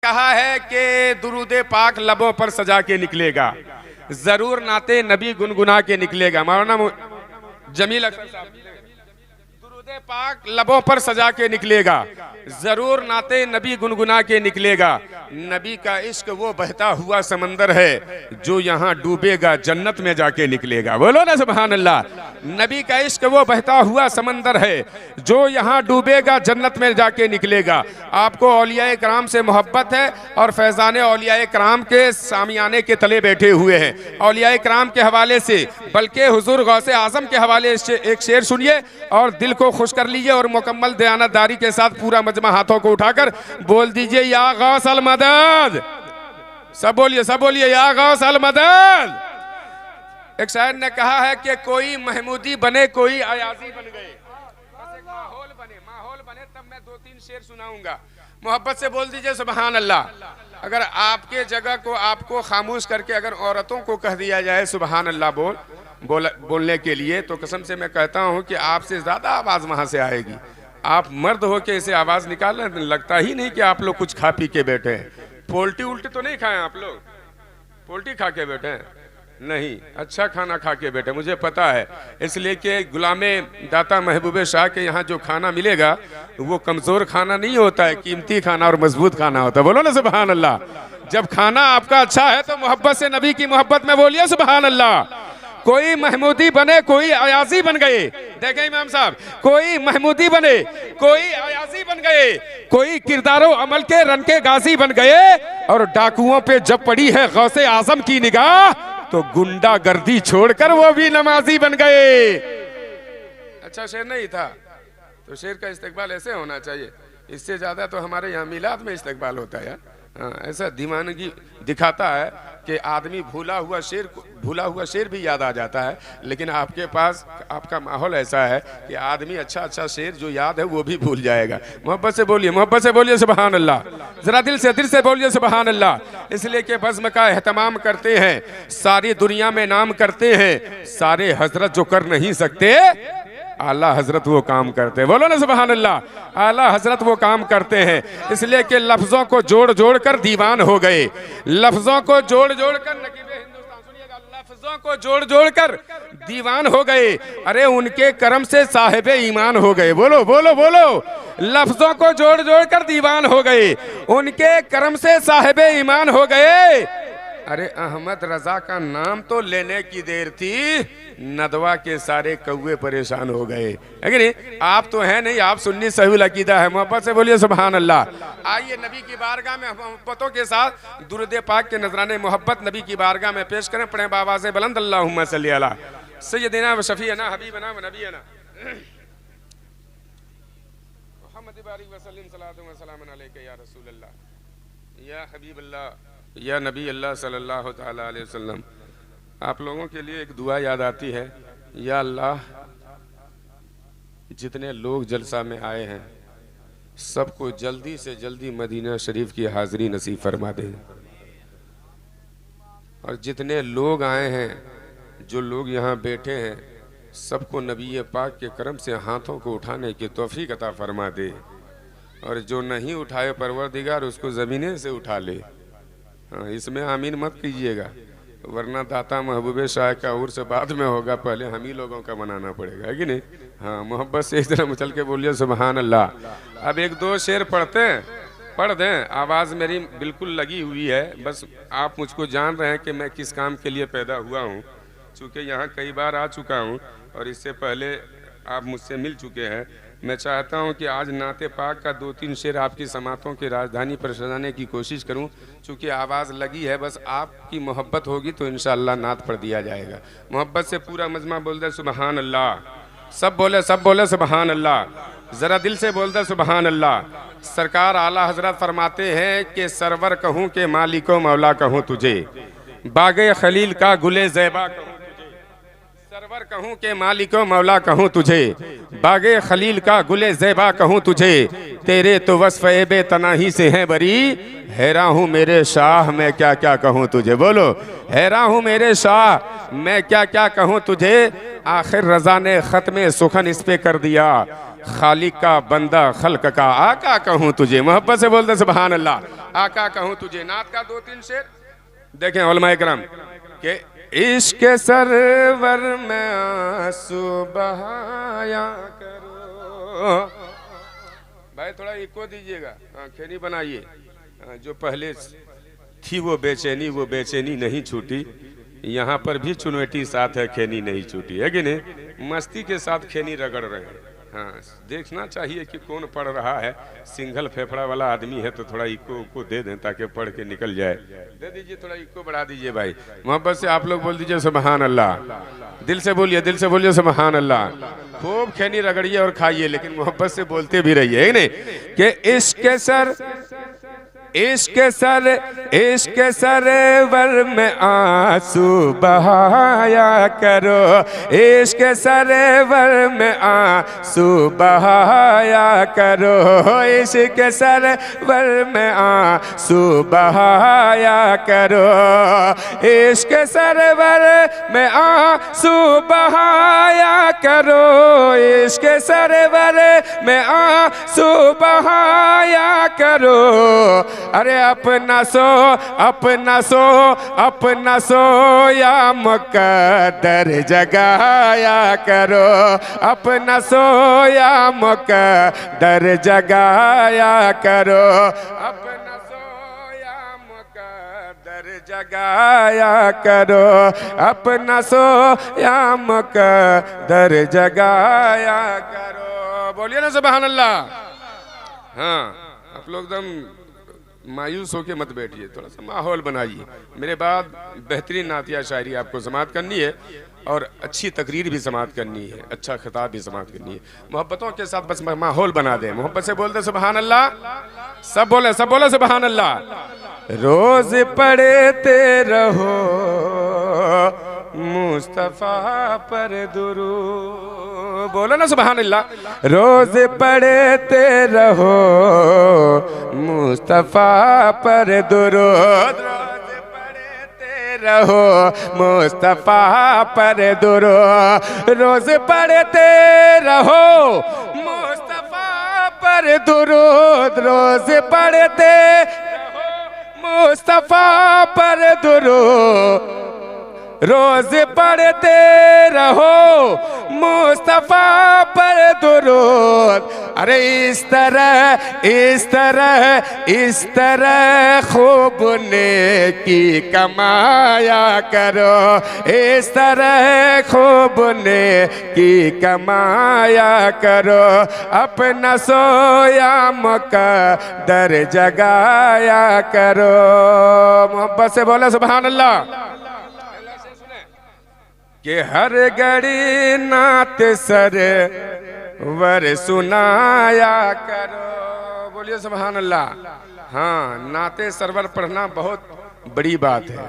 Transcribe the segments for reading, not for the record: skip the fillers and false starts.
कहा है कि दुरूदे पाक लबों पर सजा के निकलेगा, जरूर नाते नबी गुनगुना के निकलेगा। मौलाना जमील अख्तर साहब, दुरूदे पाक लबों पर सजा के निकलेगा, जरूर नाते नबी गुनगुना के निकलेगा। नबी का इश्क वो बहता हुआ समंदर है जो यहाँ डूबेगा जन्नत में जाके निकलेगा। बोलो ना सुभान अल्लाह। नबी का इश्क वो बहता हुआ समंदर है जो यहाँ डूबेगा जन्नत में जाके निकलेगा। आपको औलियाए कराम से मोहब्बत है और फैज़ान औलियाए कराम के सामियाने के तले बैठे हुए हैं। औलियाए कराम के हवाले से, बल्कि हुजूर गौसे आजम के हवाले से एक शेर सुनिए और दिल को खुश कर लीजिए और मुकम्मल दयानतदारी के साथ पूरा मजमा हाथों को उठाकर बोल दीजिए, या गौस अल मदद। सब बोलिए या गौस अल मदद। एक शायर ने कहा है कि कोई महमूदी बने कोई अयाजी बन गए, बस एक माहौल बने तब मैं 2-3 शेर सुनाऊंगा। मोहब्बत से बोल दीजिए सुभान अल्लाह। अगर आपके जगह को आपको खामोश करके अगर औरतों को कह दिया जाए सुभान अल्लाह बोलने के लिए, तो कसम से मैं कहता हूं कि आपसे ज्यादा आवाज वहां से आएगी। आप मर्द हो के इसे आवाज निकालने लगता ही नहीं कि आप लोग कुछ खा पी के बैठे हैं। पोल्टी उल्टी तो नहीं खाए आप लोग? पोल्टी खा के बैठे हैं? नहीं, अच्छा खाना खा के बैठे, मुझे पता है। इसलिए कि गुलामे दाता महबूबे शाह के यहाँ जो खाना मिलेगा वो कमजोर खाना नहीं होता है, कीमती खाना और मजबूत खाना होता है। बोलो ना सुभान अल्लाह। जब खाना आपका अच्छा है तो मोहब्बत से, नबी की मोहब्बत में बोलिए सुभान अल्लाह। कोई महमूदी बने कोई अयाजी बन गए। देखें इमाम साहब, कोई महमूदी बने कोई अयाजी बन गए, कोई किरदारों अमल के रन के गाजी बन गए, और डाकुओं पे जब पड़ी है गौसे आजम की निगाह तो गुंडागर्दी छोड़कर वो भी नमाजी बन गए। अच्छा शेर नहीं था तो शेर का इस्तेकबाल ऐसे होना चाहिए। इससे ज्यादा तो हमारे यहाँ मिलाद में इस्तेकबाल होता है। हाँ, ऐसा दीवानगी दिखाता है कि आदमी भूला हुआ शेर भी याद आ जाता है। लेकिन आपके पास आपका माहौल ऐसा है कि आदमी अच्छा शेर जो याद है वो भी भूल जाएगा। मोहब्बत से बोलिए सुभान अल्लाह। जरा दिल से बोलिए सुभान अल्लाह। इसलिए कि बज़्म का एहतमाम करते हैं, सारी दुनिया में नाम करते हैं, सारे हजरत जो कर नहीं सकते आला हजरत वो काम करते हैं। बोलो ना सुभान अल्लाह। आला हजरत वो काम करते हैं। इसलिए कि लफ्जों को जोड़ कर दीवान हो गए, लफ्जों को जोड़ कर नकीबे हिंदुस्तान सुनिएगा, लफ्जों को जोड़ कर दीवान हो गए। अरे उनके करम से साहिबे ईमान हो गए। बोलो। लफ्जों को जोड़ कर दीवान हो गए, उनके करम से साहिबे ईमान हो गए। अरे अहमद रजा का नाम तो लेने की देर थी, नदवा के सारे कौवे परेशान हो गए। है कि नहीं? आप तो हैं नहीं, आप सुन्नी सहीहुल अकीदा है। मोहब्बत से बोलिए सुभान अल्लाह। आइए नबी की बारगाह में मोहब्बतों के साथ दुरूद पाक के नजराने मोहब्बत नबी की बारगाह में पेश करें। पढ़ें बावाज़ बुलंद, अल्लाहुम्मा सल्ली अला सय्यदिना व शफीअना हबीबना व नबीना मुहम्मद बारिक व सल्लिम सलातु व सलामुन अलैका या रसूल अल्लाह या हबीब अल्लाह या नबी अल्लाह सल्लल्लाहु तआला अलैहि वसल्लम। आप लोगों के लिए एक दुआ याद आती है, या अल्लाह जितने लोग जलसा में आए हैं सबको जल्दी से जल्दी मदीना शरीफ की हाजिरी नसीब फरमा दे। और जितने लोग आए हैं, जो लोग यहाँ बैठे हैं, सबको नबी पाक के करम से हाथों को उठाने की तौफीक अता फरमा दे। और जो नहीं उठाए परवरदिगार उसको ज़मीने से उठा ले। हाँ, इसमें आमीन मत कीजिएगा, वरना दाता महबूबे शाह का उर्स बाद में होगा, पहले हम ही लोगों का मनाना पड़ेगा। है कि नहीं? हाँ, मोहब्बत से इस तरह मचल के बोलिए सुभान अल्लाह। अब 1-2 शेर पढ़ दें। आवाज़ मेरी बिल्कुल लगी हुई है, बस आप मुझको जान रहे हैं कि मैं किस काम के लिए पैदा हुआ हूँ। चूँकि यहाँ कई बार आ चुका हूँ और इससे पहले आप मुझसे मिल चुके हैं। मैं चाहता हूं कि आज नाते पाक का 2-3 शेर आपकी समातों की राजधानी पर सजाने की कोशिश करूं। चूँकि आवाज़ लगी है, बस आपकी मोहब्बत होगी तो इंशाअल्लाह नात पढ़ दिया जाएगा। मोहब्बत से पूरा मजमा बोल दे सुबहान अल्लाह। सब बोले सुबहान अल्लाह। ज़रा दिल से बोल दे सुबहान अल्लाह। सरकार आला हजरत फरमाते हैं कि सरवर कहूँ के मालिको मौला कहूँ तुझे, बागे खलील का गुले ज़ैबा कहूँ, सरवर कहूँ के मालिको मौला कहूँ तुझे, बागे खलील का गुले ज़ैबा कहूँ तुझे। तेरे तो वस्फ़ बे तनाही से हैं बरी, हैरा हूँ मेरे शाह मैं क्या क्या कहूँ तुझे। बोलो, हैरा हूँ मेरे शाह मैं क्या क्या कहूँ तुझे। आखिर रज़ा ने ख़त्म सुखन इस पे कर दिया, खालिक का बंदा खल्क का आका कहूँ तुझे। मोहब्बत से बोलते सुभान अल्लाह। आका कहूँ तुझे। नात का 2-3 शेर देखें उलमा इकराम के इश्क सरवर में आंसू बहाया करो। भाई थोड़ा इको दीजिएगा, खैनी बनाइए। जो पहले थी वो बेचैनी नहीं छूटी। यहाँ पर भी चुनौती साथ है, खैनी नहीं छूटी, है कि नहीं? मस्ती के साथ खैनी रगड़ रहे हैं। हाँ, देखना चाहिए कि कौन पढ़ रहा है। सिंगल फेफड़ा वाला आदमी है तो थोड़ा इको दे दें ताकि पढ़ के निकल जाए। दे दीजिए, थोड़ा इको बढ़ा दीजिए भाई। मोहब्बत से आप लोग बोल दीजिए सुभान अल्लाह। दिल से बोलिए सुभान अल्लाह। खूब खैनी रगड़िए और खाइए, लेकिन मोहब्बत से बोलते भी रहिए, है नहीं? कि इश्क सरवर में आंसू बहाया करो। इश्क सरवर में आंसू बहाया करो। इश्क सरवर में आंसू बहाया करो। इश्क सरवर में आंसू बहाया करो। इश्क सरवर में आंसू बहाया करो। अरे अपना सो या मुकद्दर जगाया करो। अपना सो या मुकद्दर जगाया करो। अपना सो या मुकद्दर जगाया करो। अपना सो या मुकद्दर जगाया करो। बोलिए ना सुभान अल्लाह। हाँ, आप लोग एकदम मायूस होके मत बैठिए, थोड़ा सा माहौल बनाइए। मेरे बाद बेहतरीन नातिया शायरी आपको समाअत करनी है और अच्छी तकरीर भी समाअत करनी है, अच्छा खिताब भी समाअत करनी है। मोहब्बतों के साथ बस माहौल बना दें। मोहब्बत से बोलते सुभान अल्लाह। सब बोले सुभान अल्लाह। रोज पढ़ते रहो मुस्तफा पर दुरूद। बोलो ना सुभान अल्लाह। रोज पढ़ते रहो मुस्तफा पर दुरूद। रोज पढ़ते रहो मुस्तफा पर दुरूद। रोज पढ़ते रहो मुस्तफा पर दुरूद। रोज पढ़ते रहो मुस्तफा पर दुरूद। रोज पढ़ते रहो मुस्तफा पर दुरूद। अरे इस तरह खूब नेकी कमाया करो। इस तरह खूब नेकी कमाया करो। अपना सोया मुकद्दर जगाया करो। मोहब्बत से बोला सुभान अल्लाह। कि हर घड़ी नात सरवर सुनाया करो। बोलिए सुभान अल्लाह। हाँ, नाते सरवर पढ़ना बहुत बड़ी बात है।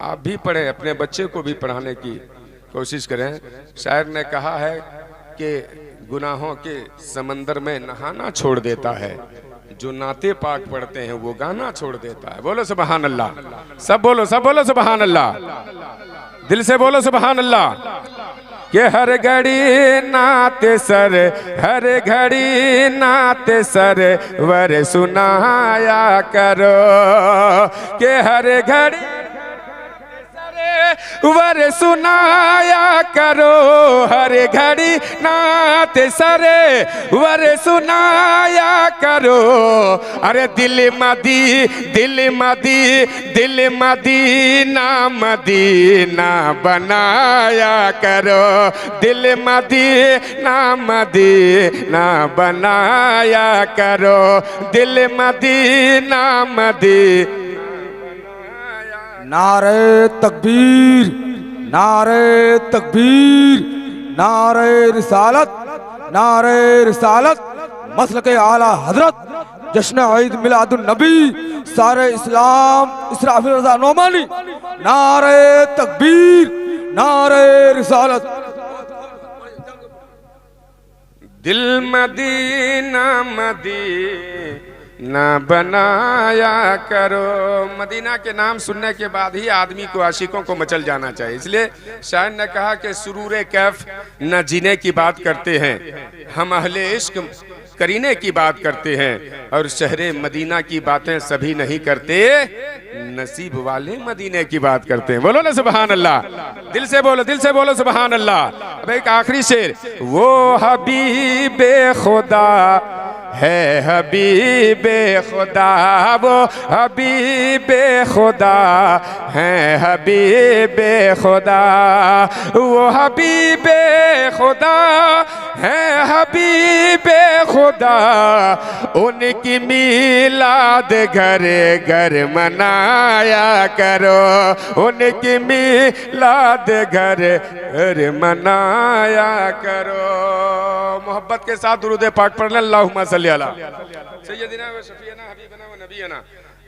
आप भी पढ़ें, अपने बच्चे को भी पढ़ाने की कोशिश करें। शायर ने कहा है कि गुनाहों के समंदर में नहाना छोड़ देता है, जो नाते पाक पढ़ते हैं वो गाना छोड़ देता है। बोलो सुभान अल्लाह। सब बोलो सुभान अल्लाह। दिल से बोलो सुभान अल्लाह। कि हर घड़ी नात सरवर सुनाया करो। कि हर घड़ी वर सुनाया करो। हर घड़ी नात वर सुनाया करो। अरे दिल मदीना बनाया करो। दिल मदीना बनाया करो। दिल मदीना नारे तकबीर, नारे तकबीर, नारे रिसालत, मसलक आला हजरत, जश्न ईद मिलादुन नबी, सारे इस्लाम इसराफिल रज़ा नोमानी। नारे तकबीर, नारे रिसालत। दिल मदीना ना बनाया करो। मदीना के नाम सुनने के बाद ही आदमी को, आशिकों को मचल जाना चाहिए। इसलिए शायर ने कहा कि सुरूर कैफ न जीने की बात करते हैं, हम अहले इश्क करीने की बात करते हैं, और शहरे मदीना की बातें सभी नहीं करते, नसीब वाले मदीने की बात करते हैं। बोलो ना सुभान अल्लाह, दिल से बोलो, दिल से बोलो सुभान अल्लाह। अब एक आखिरी शेर, वो हबीबे खुदा है हबीबे खुदा, वो हबीबे खुदा है हबीबे खुदा, वो हबीबे खुदा है हबीबे खुदा, उनकी मिलाद घर घर मनाया करो, उनकी मिलाद घर घर मनाया करो। मोहब्बत के साथ दुरूद पाक पढ़ लें। अल्लाहुम्मा सल्ली अला सय्यदिना व शफीना हबीबना व नबीना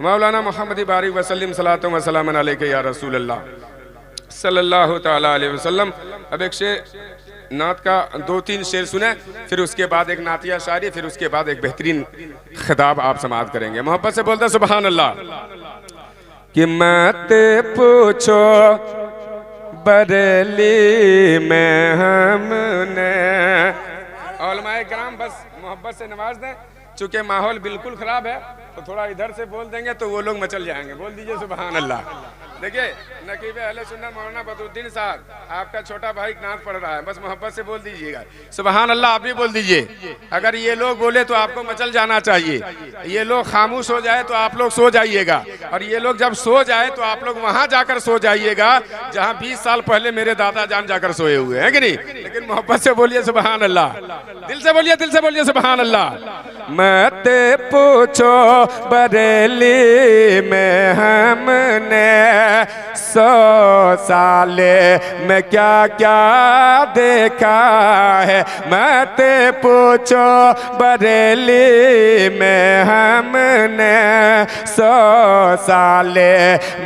मौलाना मुहम्मद बारिक वसल्लम सलातो व सलामन अलैका या रसूल अल्लाह सल्लल्लाहु तआला अलैहि वसल्लम। अब एक शेर नात का 2-3 शेर सुने, फिर उसके बाद एक नातिया शायरी, फिर उसके बाद एक बेहतरीन खिताब आप समाअत करेंगे। मोहब्बत से बोलते सुभान अल्लाह। कि मत पूछो बरेली में हमने, उलमाए किराम बस मोहब्बत से नवाज दें, चूंकि माहौल बिल्कुल खराब है तो थोड़ा इधर से बोल देंगे तो वो लोग मचल जाएंगे। बोल दीजिए सुभान अल्लाह। देखिए नकीब अहले सुन्नत मौलाना बदरुद्दीन साहब, आपका छोटा भाई नात पढ़ रहा है, बस मोहब्बत से बोल दीजिएगा सुभान अल्लाह। आप भी बोल दीजिए। अगर ये लोग बोले तो आपको मचल जाना चाहिए, ये लोग खामोश हो जाए तो आप लोग सो जाइएगा, और ये लोग जब सो जाए तो आप लोग वहां जाकर सो जाइएगा जहां 20 साल पहले मेरे दादा जान जाकर सोए हुए हैं कि नहीं। लेकिन मोहब्बत से बोलिए सुभान अल्लाह, दिल से बोलिए, दिल से बोलिए सुभान अल्लाह। मत पूछो बरेली में हमने 100 साले में क्या क्या देखा है, मत पूछो बरेली में हमने 100 साले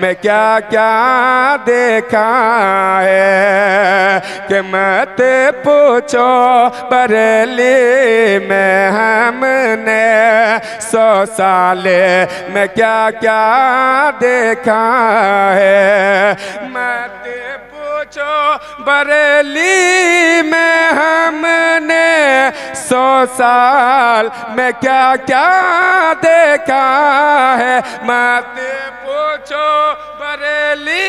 में क्या क्या देखा है, कि मत पूछो बरेली में हमने 100 साले में क्या क्या देखा है, मत पूछो बरेली में हमने 100 साल में क्या क्या देखा है, मत पूछो बरेली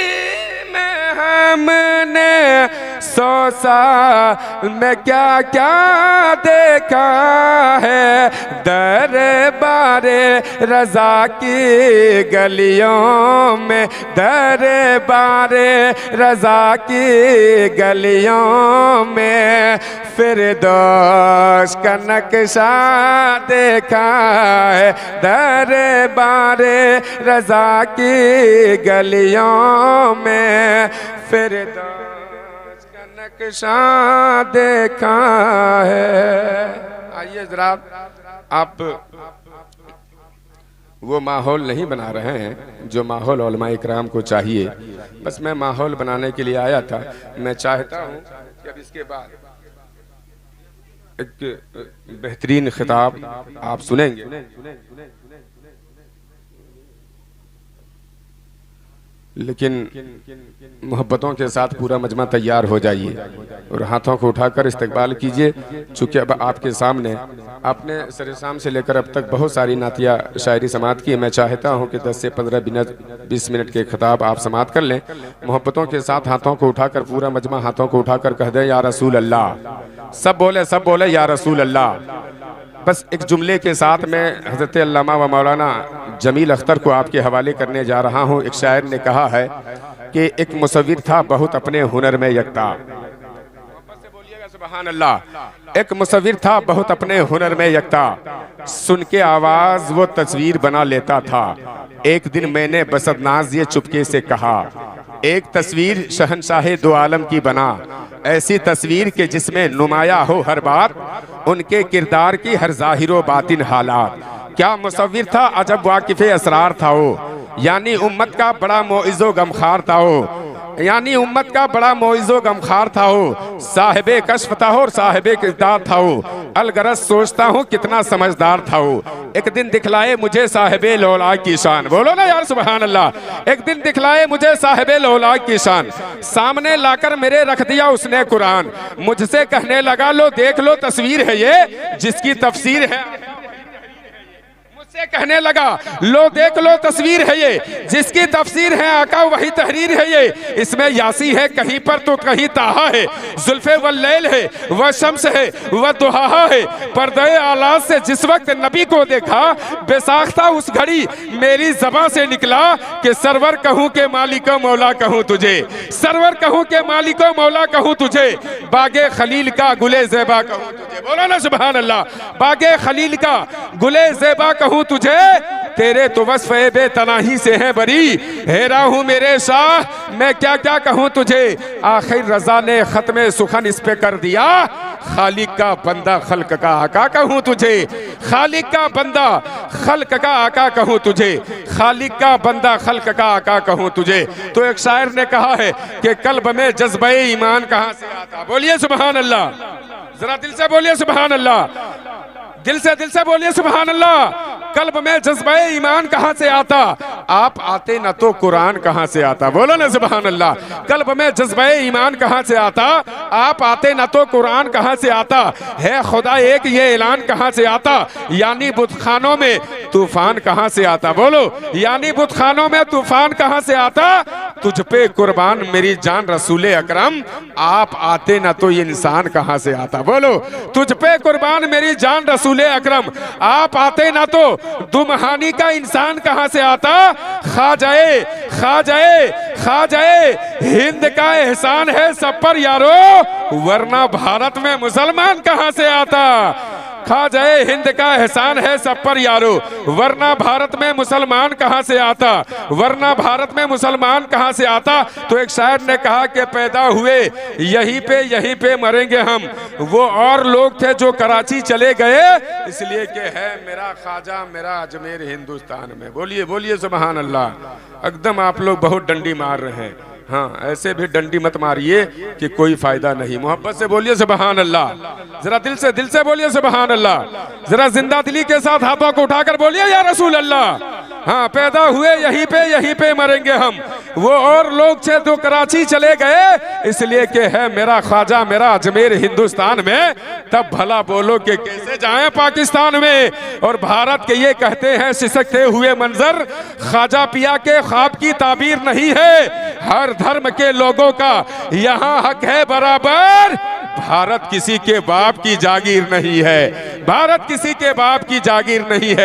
में हमने 100 साल में क्या क्या देखा है, दरबारे रजा की गलियों में, दरबारे रजा की गलियों में फिरदौस का नक्शा देखा है, दरबारे रजा की गलियों में फिरदौस का नक्शा देखा है। आइए जरा आप वो माहौल नहीं बना रहे हैं जो माहौल उलमा इकराम को चाहिए, बस मैं माहौल बनाने के लिए आया था। मैं चाहता हूँ कि अब इसके बाद एक बेहतरीन खिताब आप सुनेंगे, लेकिन मोहब्बतों के साथ पूरा मजमा तैयार हो जाइए और हाथों को उठाकर इस्तकबाल कीजिए। चूँकि अब आपके सामने आपने सरे शाम से लेकर अब तक बहुत सारी नातिया शायरी समाअत की है। मैं चाहता हूं कि 10 से 15-20 मिनट के खिताब आप समाअत कर लें। मोहब्बतों के साथ हाथों को उठाकर, पूरा मजमा हाथों को उठाकर कह दें या रसूल अल्लाह। सब बोले या रसूल अल्लाह। बस एक जुमले के साथ मैं हज़रत अल्लामा व मौलाना जमील अख्तर को आपके हवाले करने जा रहा हूँ। एक शायर ने कहा है कि एक मुसव्विर था बहुत अपने हुनर में यकता। सुभान अल्लाह। एक मुसव्विर था बहुत अपने हुनर में यकता, सुन के आवाज वो तस्वीर बना लेता था। एक दिन मैंने बसदनाज ये चुपके से कहा, एक तस्वीर शहनशाहे दो आलम की बना, ऐसी तस्वीर के जिसमें नुमाया हो हर बात, उनके किरदार की हर ज़ाहिरो बातिन हालात। क्या मुसव्विर था, अजब वाकिफ़े असरार था वो, यानी उम्मत का बड़ा मोइज़ो गमखार था वो। यानी उम्मत का बड़ा मोइज़ो गमखार था हो, साहिबे कश्फ था हो और साहिबे किरदार था हो। अलगरज सोचता हूँ कितना समझदार था हो। एक दिन दिखलाए मुझे साहिबे लौलाक की शान, बोलो ना यार सुभान अल्लाह। एक दिन दिखलाए मुझे साहिबे लौलाक की शान, सामने लाकर मेरे रख दिया उसने कुरान। मुझसे कहने लगा लो देख लो तस्वीर है ये जिसकी तफसीर है। मुझसे कहने लगा लो देख लो तस्वीर है ये जिसकी तफसीर है आका वही तहरीर है ये। इसमें यासी है कहीं पर तो कहीं ताहा है, जुल्फे व लैल है वह शम्स है वह दुहा है। पर्दे आलात से जिस वक्त नबी को देखा बेसाख्ता उस घड़ी मेरी ज़बां से निकला कि सरवर कहूँ के मालिको मौला कहूँ तुझे, सरवर कहूँ के मालिको मौला कहूँ तुझे। बागे खलील का गुले ज़ेबा कहूँ तुझे, बोलो ना सुभान अल्लाह। बागे खलील का गुले ज़ेबा कहूँ तुझे, तेरे तो वस्फ़ बेतनाही से है बरी। हेरा हूँ मेरे शाह मैं क्या क्या कहूँ तुझे। आखिर रज़ा ने ख़त्मे सुखन इस पे कर दिया, खालिक का बंदा खल्क का आका कहूँ तुझे। खालिक का बंदा खल्क का आका कहूँ तुझे, खालिक का बंदा खल्क का आका कहूँ तुझे। तो एक शायर ने कहा है कि कल्ब में जज्बे ईमान कहाँ से आता, बोलिए सुभान अल्लाह। जरा दिल से बोलिए सुभान अल्लाह, दिल से बोलिए सुभान अल्लाह। कल्ब में जज्बे ईमान कहाँ से आता, आप आते न तो कुरान कहाँ से आता, बोलो ना सुभान अल्लाह। कल्ब में जज्बे ईमान कहाँ से आता, आप आते न तो कुरान कहाँ से आता। है खुदा एक ये ऐलान कहाँ से आता, यानी बुतखानों में तूफान कहाँ से आता, बोलो यानी बुतखानों में तूफान कहाँ से आता। तुझ पे कुर्बान मेरी जान रसूल अकरम, आप आते न तो ये इंसान कहाँ से आता, बोलो तुझ पे कुर्बान मेरी जान रसूल अकरम, आप आते न तो दुमहानी का इंसान कहाँ से आता। खा जाए खा जाए खा जाए हिंद का एहसान है सब पर यारो, वरना भारत में मुसलमान कहाँ से आता। खा जाए हिंद का एहसान है सब पर यारो, वरना भारत में मुसलमान कहाँ से आता, वरना भारत में मुसलमान कहाँ से आता। तो एक शायर ने कहा कि पैदा हुए यहीं पे मरेंगे हम, वो और लोग थे जो कराची चले गए, इसलिए कि है मेरा ख्वाजा मेरा अजमेर हिंदुस्तान में। बोलिए बोलिए सुभान अल्लाह। एकदम आप लोग बहुत डंडी मार रहे हैं, हाँ ऐसे भी डंडी मत मारिए कि कोई फायदा नहीं। मोहब्बत से बोलिए सुभान अल्लाह, जरा दिल से बोलिए सुभान अल्लाह। जरा जिंदा दिली के साथ हाथों को उठाकर बोलिए या रसूल अल्लाह। हाँ पैदा हुए यहीं पे मरेंगे हम, वो और लोग थे जो कराची चले गए, इसलिए कि है मेरा ख्वाजा मेरा अजमेर हिंदुस्तान में। तब भला बोलो कि कैसे जाएं पाकिस्तान में। और भारत के ये कहते हैं सिसकते हुए मंजर, ख्वाजा पिया के ख्वाब की ताबीर नहीं है, हर धर्म के लोगों का यहाँ हक है बराबर। भारत किसी के बाप की जागीर नहीं है, भारत किसी के बाप की जागीर नहीं है।